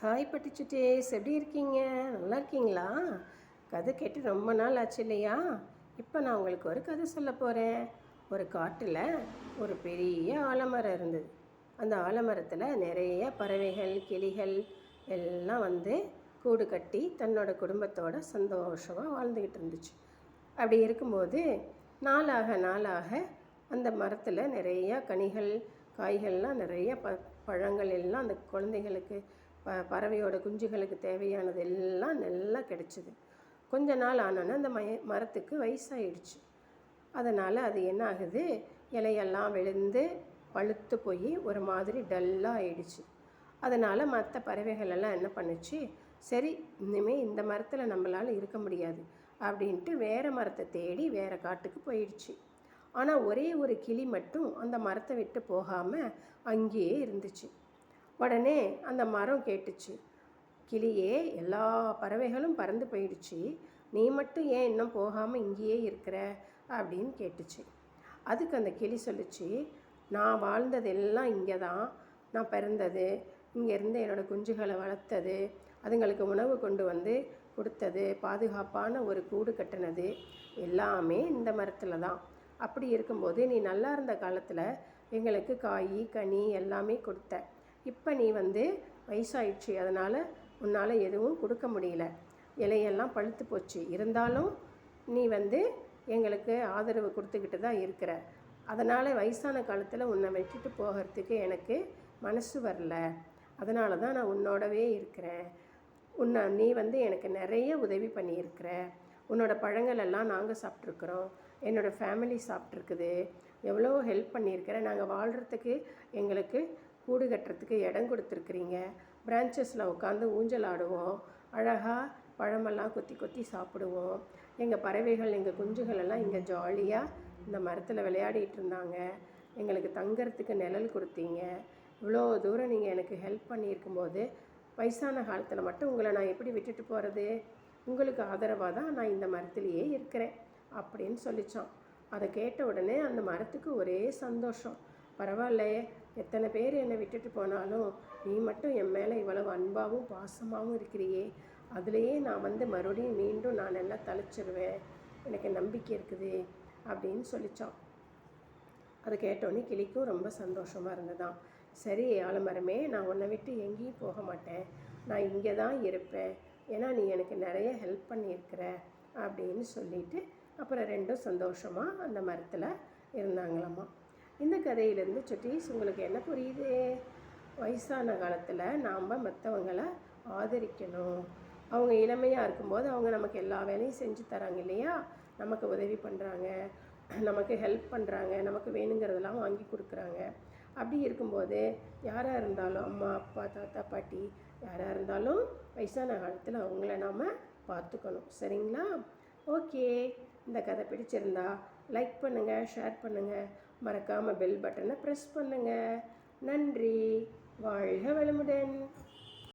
Hi பட்டிச்சுட்டேஸ், எப்படி இருக்கீங்க? நல்லா இருக்கீங்களா? கதை கேட்டு ரொம்ப நாள் ஆச்சு இல்லையா? இப்போ நான் உங்களுக்கு ஒரு கதை சொல்ல போகிறேன். ஒரு காட்டில் ஒரு பெரிய ஆலமரம் இருந்தது. அந்த ஆலமரத்தில் நிறைய பறவைகள், கிளிகள் எல்லாம் வந்து கூடு கட்டி தன்னோட குடும்பத்தோட சந்தோஷமாக வாழ்ந்துக்கிட்டு இருந்துச்சு. அப்படி இருக்கும்போது நாளாக நாளாக அந்த மரத்தில் நிறையா கனிகள், காய்கள்லாம் நிறைய பழங்கள் எல்லாம் அந்த குழந்தைகளுக்கு, பறவையோட குஞ்சுகளுக்கு தேவையானது எல்லாம் நல்லா கிடச்சிது. கொஞ்ச நாள் ஆனோன்னா அந்த மரத்துக்கு வயசாகிடுச்சு. அதனால் அது என்ன ஆகுது, இலையெல்லாம் விழுந்து பழுத்து போய் ஒரு மாதிரி டல்லாக ஆயிடுச்சு. அதனால் மற்ற பறவைகளெல்லாம் என்ன பண்ணுச்சு, சரி இனிமேல் இந்த மரத்தில் நம்மளால் இருக்க முடியாது அப்படின்ட்டு வேறு மரத்தை தேடி வேறு காட்டுக்கு போயிடுச்சு. ஆனால் ஒரே ஒரு கிளி மட்டும் அந்த மரத்தை விட்டு போகாமல் அங்கேயே இருந்துச்சு. உடனே அந்த மரம் கேட்டுச்சு, கிளியே, எல்லா பறவைகளும் பறந்து போயிடுச்சு, நீ மட்டும் ஏன் இன்னும் போகாமல் இங்கேயே இருக்கிற அப்படின்னு கேட்டுச்சு. அதுக்கு அந்த கிளி சொல்லிச்சு, நான் வாழ்ந்ததெல்லாம் இங்கே தான், நான் பிறந்தது இங்கேருந்து, என்னோடய குஞ்சுகளை வளர்த்தது, அதுங்களுக்கு உணவு கொண்டு வந்து கொடுத்தது, பாதுகாப்பான ஒரு கூடு கட்டினது எல்லாமே இந்த மரத்தில் தான். அப்படி இருக்கும்போது நீ நல்லா இருந்த காலத்தில் எங்களுக்கு காய் கனி எல்லாமே கொடுத்த. இப்போ நீ வந்து வயசாயிடுச்சு, அதனால் உன்னால் எதுவும் கொடுக்க முடியல, இலையெல்லாம் பழுத்து போச்சு. இருந்தாலும் நீ வந்து எங்களுக்கு ஆதரவு கொடுத்துக்கிட்டு தான் இருக்கிற. அதனால் வயசான காலத்தில் உன்னை விட்டுட்டு போகிறதுக்கு எனக்கு மனசு வரல. அதனால தான் நான் உன்னோடவே இருக்கிறேன். நீ வந்து எனக்கு நிறைய உதவி பண்ணியிருக்கிற. உன்னோட பழங்கள் எல்லாம் நாங்கள் சாப்பிட்ருக்குறோம், என்னோடய ஃபேமிலி சாப்பிட்ருக்குது, எவ்வளோ ஹெல்ப் பண்ணியிருக்கிற. நாங்கள் வாழ்கிறதுக்கு எங்களுக்கு கூடு கட்டுறதுக்கு இடம் கொடுத்துருக்குறீங்க. பிரான்ச்சஸில் உட்காந்து ஊஞ்சல் ஆடுவோம், அழகாக பழமெல்லாம் கொத்தி கொத்தி சாப்பிடுவோம். எங்கள் பறவைகள், எங்கள் குஞ்சுகள் எல்லாம் இங்கே ஜாலியாக இந்த மரத்தில் விளையாடிட்டு இருந்தாங்க. எங்களுக்கு தங்கிறதுக்கு நிழல் கொடுத்தீங்க. இவ்வளோ தூரம் நீங்கள் எனக்கு ஹெல்ப் பண்ணியிருக்கும்போது வயசான காலத்தில் மட்டும் உங்களை நான் எப்படி விட்டுட்டு போகிறது? உங்களுக்கு ஆதரவாக தான் நான் இந்த மரத்துலேயே இருக்கிறேன் அப்படின்னு சொல்லித்தான். அதை கேட்ட உடனே அந்த மரத்துக்கு ஒரே சந்தோஷம். பரவாயில்லையே, எத்தனை பேர் என்னை விட்டுட்டு போனாலும் நீ மட்டும் என் மேலே இவ்வளவு அன்பாகவும் பாசமாகவும் இருக்கிறியே, அதுலேயே நான் வந்து மறுபடியும் மீண்டும் நான் எல்லாம் தழைச்சிருவேன், எனக்கு நம்பிக்கை இருக்குது அப்படின்னு சொல்லித்தான். அதை கேட்டோன்னே கிளிக்கும் ரொம்ப சந்தோஷமாக இருந்ததான். சரி ஆலமரமே, நான் உன்னை விட்டு எங்கேயும் போக மாட்டேன், நான் இங்கே தான் இருப்பேன், ஏன்னா நீ எனக்கு நிறைய ஹெல்ப் பண்ணியிருக்கிற அப்படின்னு சொல்லிட்டு அப்புறம் ரெண்டும் சந்தோஷமாக அந்த மரத்தில் இருந்தாங்களாம்மா. இந்த கதையிலேருந்து சுட்டீஸ் உங்களுக்கு என்ன புரியுது? வயசான காலத்தில் நாம் மற்றவங்களை ஆதரிக்கணும். அவங்க இளமையாக இருக்கும்போது அவங்க நமக்கு எல்லா வேலையும் செஞ்சு தராங்க இல்லையா, நமக்கு உதவி பண்ணுறாங்க, நமக்கு ஹெல்ப் பண்ணுறாங்க, நமக்கு வேணுங்கிறதெல்லாம் வாங்கி கொடுக்குறாங்க. அப்படி இருக்கும்போது யாராக இருந்தாலும், அம்மா அப்பா தாத்தா பாட்டி யாராக இருந்தாலும் வயசான காலத்தில் அவங்கள நாம் பார்த்துக்கணும். சரிங்களா? ஓகே, இந்த கதை பிடிச்சிருந்தா லைக் பண்ணுங்கள், ஷேர் பண்ணுங்கள், மறக்காமல் பெல் பட்டனை ப்ரெஸ் பண்ணுங்கள். நன்றி. வாழ்க வளமுடன்.